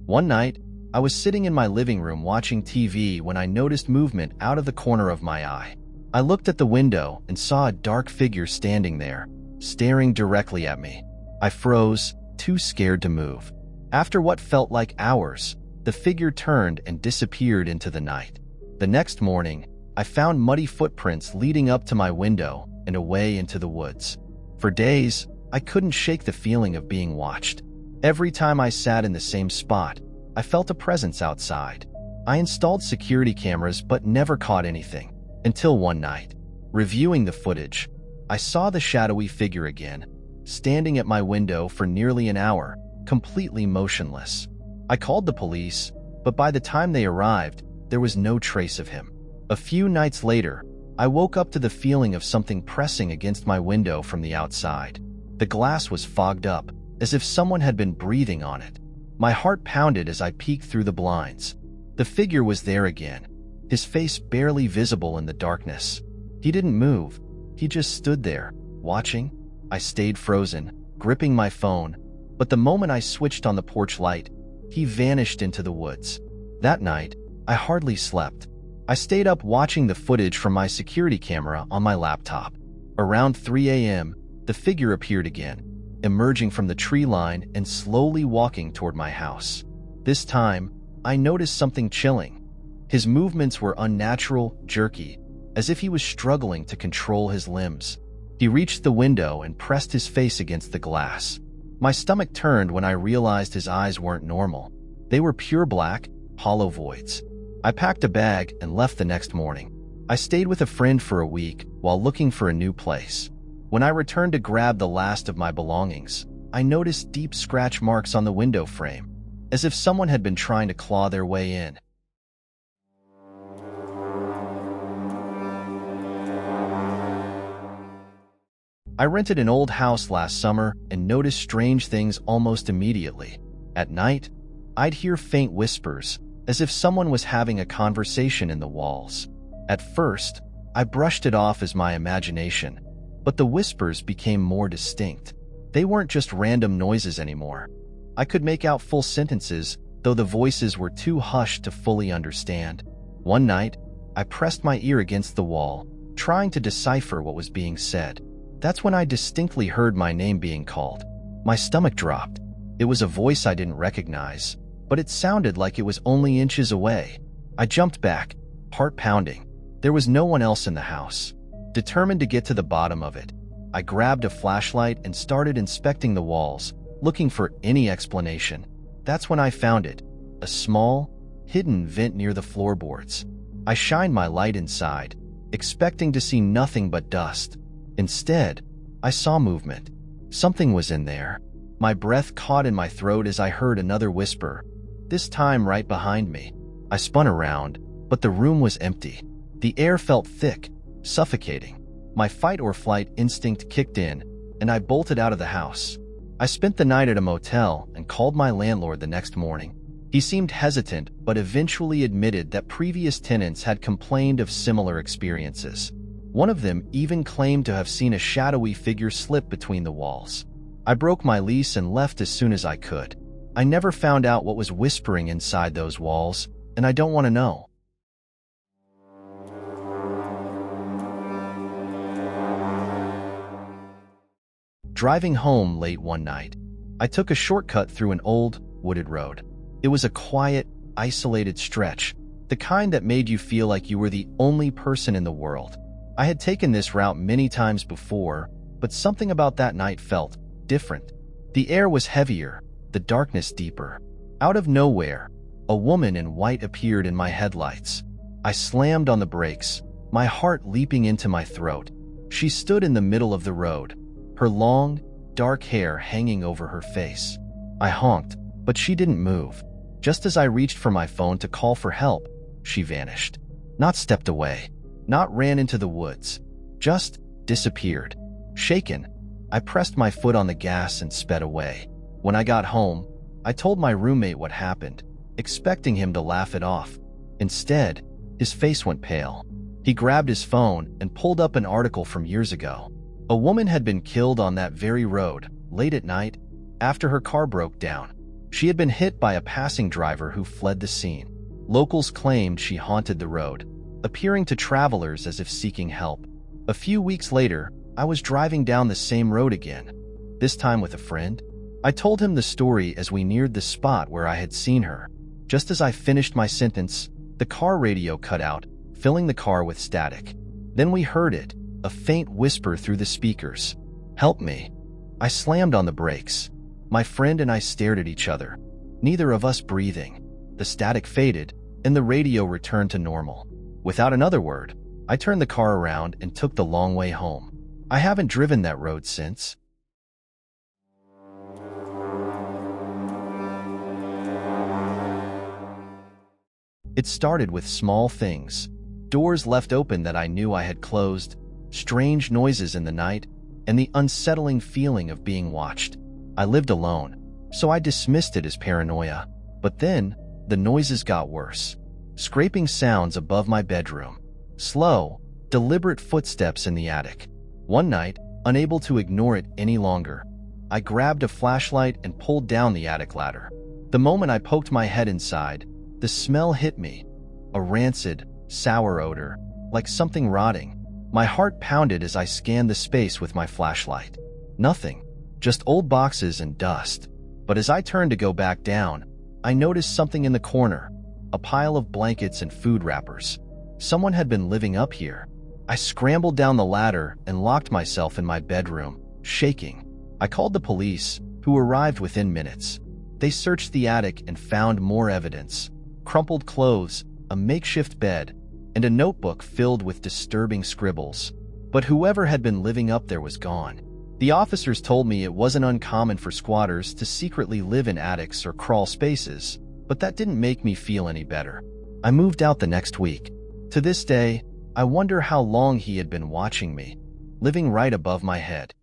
One night, I was sitting in my living room watching TV when I noticed movement out of the corner of my eye. I looked at the window and saw a dark figure standing there, staring directly at me. I froze, too scared to move. After what felt like hours, the figure turned and disappeared into the night. The next morning, I found muddy footprints leading up to my window and away into the woods. For days, I couldn't shake the feeling of being watched. Every time I sat in the same spot, I felt a presence outside. I installed security cameras but never caught anything. Until one night, reviewing the footage, I saw the shadowy figure again, standing at my window for nearly an hour, completely motionless. I called the police, but by the time they arrived, there was no trace of him. A few nights later, I woke up to the feeling of something pressing against my window from the outside. The glass was fogged up, as if someone had been breathing on it. My heart pounded as I peeked through the blinds. The figure was there again, his face barely visible in the darkness. He didn't move. He just stood there, watching. I stayed frozen, gripping my phone, but the moment I switched on the porch light, he vanished into the woods. That night, I hardly slept. I stayed up watching the footage from my security camera on my laptop. Around 3 a.m., the figure appeared again, emerging from the tree line and slowly walking toward my house. This time, I noticed something chilling. His movements were unnatural, jerky, as if he was struggling to control his limbs. He reached the window and pressed his face against the glass. My stomach turned when I realized his eyes weren't normal. They were pure black, hollow voids. I packed a bag and left the next morning. I stayed with a friend for a week while looking for a new place. When I returned to grab the last of my belongings, I noticed deep scratch marks on the window frame, as if someone had been trying to claw their way in. I rented an old house last summer and noticed strange things almost immediately. At night, I'd hear faint whispers, as if someone was having a conversation in the walls. At first, I brushed it off as my imagination, but the whispers became more distinct. They weren't just random noises anymore. I could make out full sentences, though the voices were too hushed to fully understand. One night, I pressed my ear against the wall, trying to decipher what was being said. That's when I distinctly heard my name being called. My stomach dropped. It was a voice I didn't recognize, but it sounded like it was only inches away. I jumped back, heart pounding. There was no one else in the house. Determined to get to the bottom of it, I grabbed a flashlight and started inspecting the walls, looking for any explanation. That's when I found it, a small, hidden vent near the floorboards. I shined my light inside, expecting to see nothing but dust. Instead, I saw movement. Something was in there. My breath caught in my throat as I heard another whisper, this time right behind me. I spun around, but the room was empty. The air felt thick, suffocating. My fight or flight instinct kicked in, and I bolted out of the house. I spent the night at a motel and called my landlord the next morning. He seemed hesitant, but eventually admitted that previous tenants had complained of similar experiences. One of them even claimed to have seen a shadowy figure slip between the walls. I broke my lease and left as soon as I could. I never found out what was whispering inside those walls, and I don't want to know. Driving home late one night, I took a shortcut through an old, wooded road. It was a quiet, isolated stretch, the kind that made you feel like you were the only person in the world. I had taken this route many times before, but something about that night felt different. The air was heavier, the darkness deeper. Out of nowhere, a woman in white appeared in my headlights. I slammed on the brakes, my heart leaping into my throat. She stood in the middle of the road, her long, dark hair hanging over her face. I honked, but she didn't move. Just as I reached for my phone to call for help, she vanished. Not stepped away, not ran into the woods, just disappeared. Shaken, I pressed my foot on the gas and sped away. When I got home, I told my roommate what happened, expecting him to laugh it off. Instead, his face went pale. He grabbed his phone and pulled up an article from years ago. A woman had been killed on that very road, late at night, after her car broke down. She had been hit by a passing driver who fled the scene. Locals claimed she haunted the road, appearing to travelers as if seeking help. A few weeks later, I was driving down the same road again, this time with a friend. I told him the story as we neared the spot where I had seen her. Just as I finished my sentence, the car radio cut out, filling the car with static. Then we heard it, a faint whisper through the speakers. "Help me." I slammed on the brakes. My friend and I stared at each other, neither of us breathing. The static faded, and the radio returned to normal. Without another word, I turned the car around and took the long way home. I haven't driven that road since. It started with small things. Doors left open that I knew I had closed, strange noises in the night, and the unsettling feeling of being watched. I lived alone, so I dismissed it as paranoia. But then, the noises got worse. Scraping sounds above my bedroom. Slow, deliberate footsteps in the attic. One night, unable to ignore it any longer, I grabbed a flashlight and pulled down the attic ladder. The moment I poked my head inside, the smell hit me. A rancid, sour odor, like something rotting. My heart pounded as I scanned the space with my flashlight. Nothing, just old boxes and dust. But as I turned to go back down, I noticed something in the corner, a pile of blankets and food wrappers. Someone had been living up here. I scrambled down the ladder and locked myself in my bedroom, shaking. I called the police, who arrived within minutes. They searched the attic and found more evidence. Crumpled clothes, a makeshift bed, and a notebook filled with disturbing scribbles. But whoever had been living up there was gone. The officers told me it wasn't uncommon for squatters to secretly live in attics or crawl spaces, but that didn't make me feel any better. I moved out the next week. To this day, I wonder how long he had been watching me, living right above my head.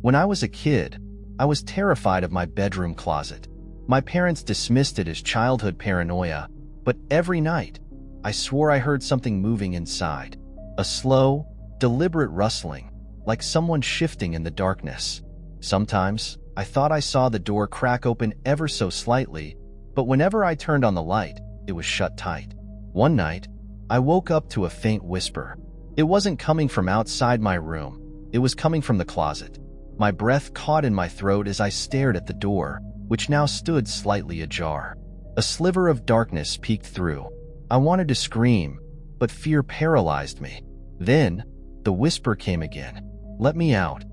When I was a kid, I was terrified of my bedroom closet. My parents dismissed it as childhood paranoia, but every night, I swore I heard something moving inside. A slow, deliberate rustling, like someone shifting in the darkness. Sometimes, I thought I saw the door crack open ever so slightly, but whenever I turned on the light, it was shut tight. One night, I woke up to a faint whisper. It wasn't coming from outside my room. It was coming from the closet. My breath caught in my throat as I stared at the door, which now stood slightly ajar. A sliver of darkness peeked through. I wanted to scream, but fear paralyzed me. Then, the whisper came again. "Let me out."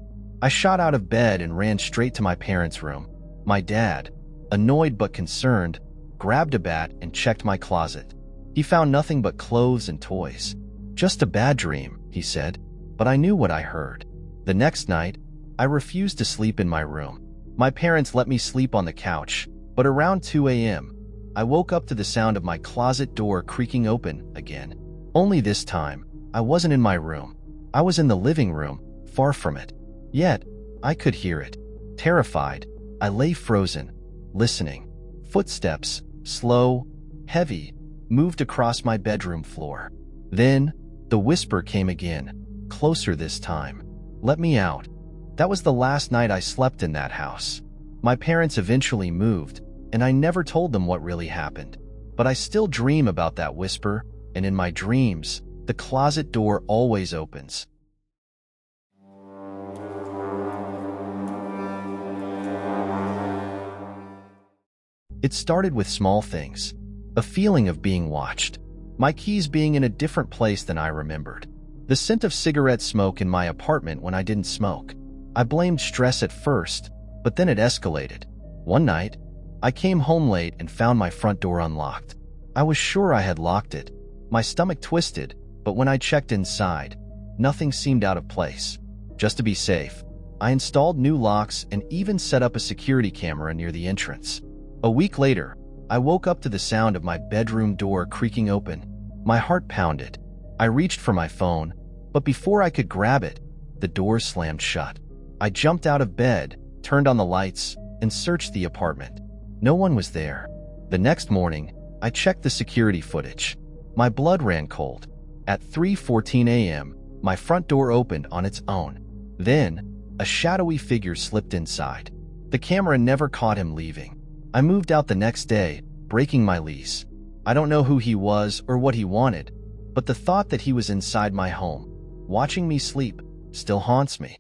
I shot out of bed and ran straight to my parents' room. My dad, annoyed but concerned, grabbed a bat and checked my closet. He found nothing but clothes and toys. "Just a bad dream," he said, but I knew what I heard. The next night, I refused to sleep in my room. My parents let me sleep on the couch, but around 2 a.m., I woke up to the sound of my closet door creaking open again. Only this time, I wasn't in my room. I was in the living room, far from it. Yet, I could hear it. Terrified, I lay frozen, listening. Footsteps, slow, heavy, moved across my bedroom floor. Then, the whisper came again, closer this time. "Let me out." That was the last night I slept in that house. My parents eventually moved, and I never told them what really happened. But I still dream about that whisper, and in my dreams, the closet door always opens. It started with small things. A feeling of being watched. My keys being in a different place than I remembered. The scent of cigarette smoke in my apartment when I didn't smoke. I blamed stress at first, but then it escalated. One night, I came home late and found my front door unlocked. I was sure I had locked it. My stomach twisted, but when I checked inside, nothing seemed out of place. Just to be safe, I installed new locks and even set up a security camera near the entrance. A week later, I woke up to the sound of my bedroom door creaking open. My heart pounded. I reached for my phone, but before I could grab it, the door slammed shut. I jumped out of bed, turned on the lights, and searched the apartment. No one was there. The next morning, I checked the security footage. My blood ran cold. At 3:14 a.m., My front door opened on its own. Then, a shadowy figure slipped inside. The camera never caught him leaving. I moved out the next day, breaking my lease. I don't know who he was or what he wanted, but the thought that he was inside my home, watching me sleep, still haunts me.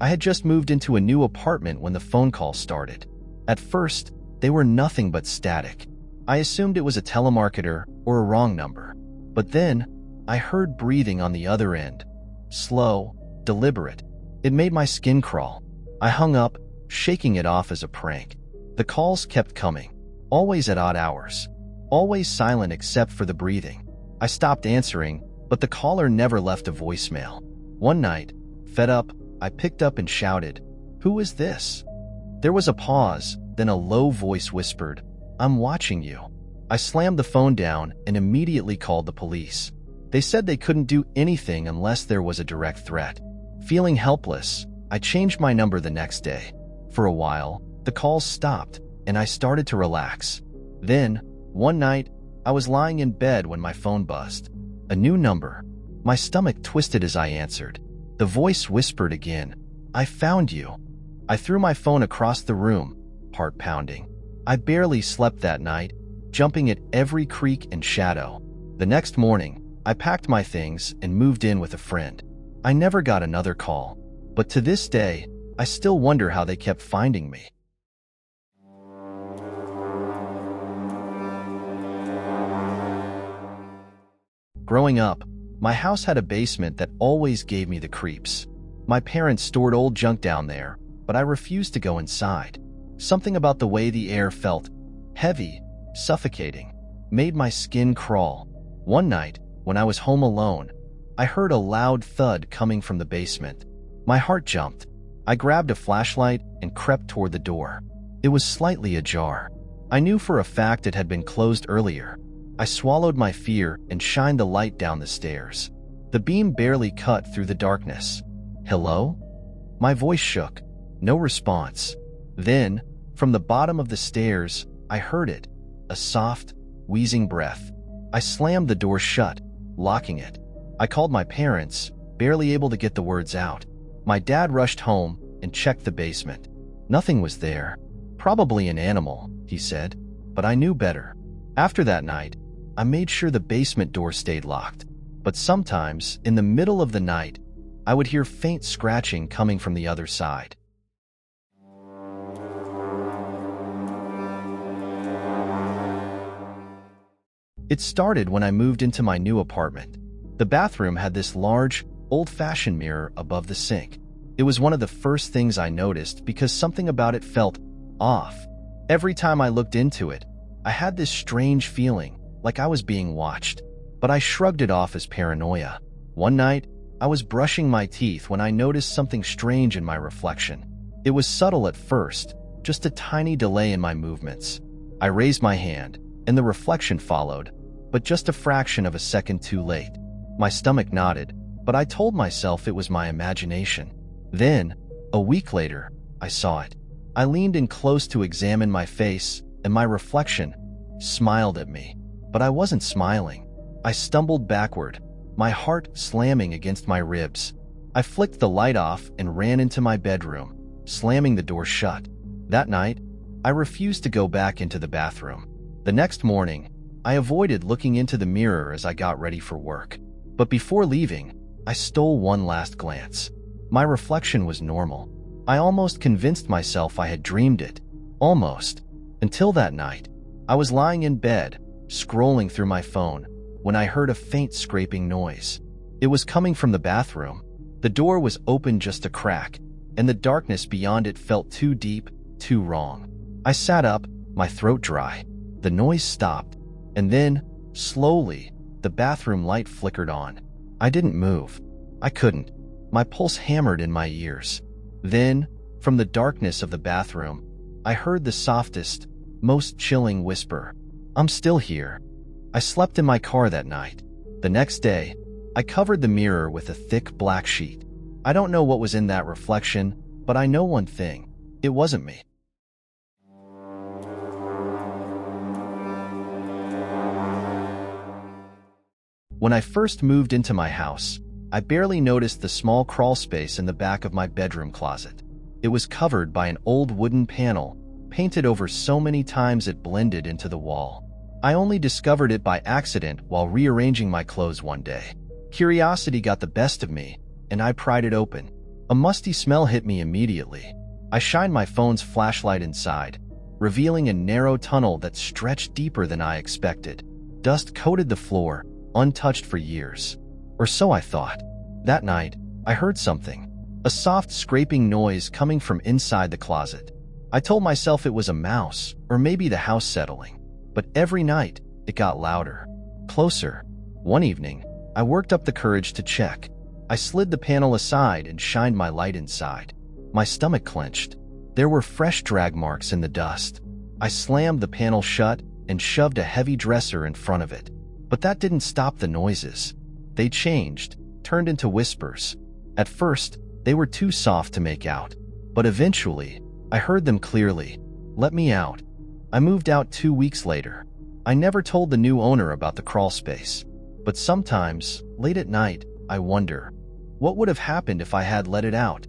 I had just moved into a new apartment when the phone call started. At first, they were nothing but static. I assumed it was a telemarketer or a wrong number. But then, I heard breathing on the other end. Slow, deliberate. It made my skin crawl. I hung up, shaking it off as a prank. The calls kept coming, always at odd hours, always silent except for the breathing. I stopped answering, but the caller never left a voicemail. One night, fed up, I picked up and shouted, "Who is this?" There was a pause, then a low voice whispered, "I'm watching you." I slammed the phone down and immediately called the police. They said they couldn't do anything unless there was a direct threat. Feeling helpless, I changed my number the next day. For a while, the calls stopped, and I started to relax. Then, one night, I was lying in bed when my phone buzzed. A new number. My stomach twisted as I answered. The voice whispered again, "I found you." I threw my phone across the room, heart pounding. I barely slept that night, jumping at every creak and shadow. The next morning, I packed my things and moved in with a friend. I never got another call, but to this day, I still wonder how they kept finding me. Growing up, my house had a basement that always gave me the creeps. My parents stored old junk down there, but I refused to go inside. Something about the way the air felt, heavy, suffocating, made my skin crawl. One night, when I was home alone, I heard a loud thud coming from the basement. My heart jumped. I grabbed a flashlight and crept toward the door. It was slightly ajar. I knew for a fact it had been closed earlier. I swallowed my fear and shined the light down the stairs. The beam barely cut through the darkness. "Hello?" My voice shook. No response. Then, from the bottom of the stairs, I heard it. A soft, wheezing breath. I slammed the door shut, locking it. I called my parents, barely able to get the words out. My dad rushed home and checked the basement. Nothing was there. Probably an animal, he said, but I knew better. After that night, I made sure the basement door stayed locked. But sometimes, in the middle of the night, I would hear faint scratching coming from the other side. It started when I moved into my new apartment. The bathroom had this large, old-fashioned mirror above the sink. It was one of the first things I noticed because something about it felt off. Every time I looked into it, I had this strange feeling, like I was being watched, but I shrugged it off as paranoia. One night, I was brushing my teeth when I noticed something strange in my reflection. It was subtle at first, just a tiny delay in my movements. I raised my hand, and the reflection followed, but just a fraction of a second too late. My stomach knotted, but I told myself it was my imagination. Then, a week later, I saw it. I leaned in close to examine my face, and my reflection smiled at me. But I wasn't smiling. I stumbled backward, my heart slamming against my ribs. I flicked the light off and ran into my bedroom, slamming the door shut. That night, I refused to go back into the bathroom. The next morning, I avoided looking into the mirror as I got ready for work. But before leaving, I stole one last glance. My reflection was normal. I almost convinced myself I had dreamed it. Almost. Until that night, I was lying in bed, scrolling through my phone, when I heard a faint scraping noise. It was coming from the bathroom. The door was open just a crack, and the darkness beyond it felt too deep, too wrong. I sat up, my throat dry. The noise stopped, and then, slowly, the bathroom light flickered on. I didn't move. I couldn't. My pulse hammered in my ears. Then, from the darkness of the bathroom, I heard the softest, most chilling whisper. "I'm still here." I slept in my car that night. The next day, I covered the mirror with a thick black sheet. I don't know what was in that reflection, but I know one thing. It wasn't me. When I first moved into my house, I barely noticed the small crawl space in the back of my bedroom closet. It was covered by an old wooden panel, painted over so many times it blended into the wall. I only discovered it by accident while rearranging my clothes one day. Curiosity got the best of me, and I pried it open. A musty smell hit me immediately. I shined my phone's flashlight inside, revealing a narrow tunnel that stretched deeper than I expected. Dust coated the floor, untouched for years. Or so I thought. That night, I heard something. A soft scraping noise coming from inside the closet. I told myself it was a mouse, or maybe the house settling. But every night, it got louder, closer. One evening, I worked up the courage to check. I slid the panel aside and shined my light inside. My stomach clenched. There were fresh drag marks in the dust. I slammed the panel shut and shoved a heavy dresser in front of it. But that didn't stop the noises. They changed, turned into whispers. At first, they were too soft to make out. But eventually, I heard them clearly. "Let me out." I moved out 2 weeks later. I never told the new owner about the crawl space. But sometimes, late at night, I wonder, what would have happened if I had let it out?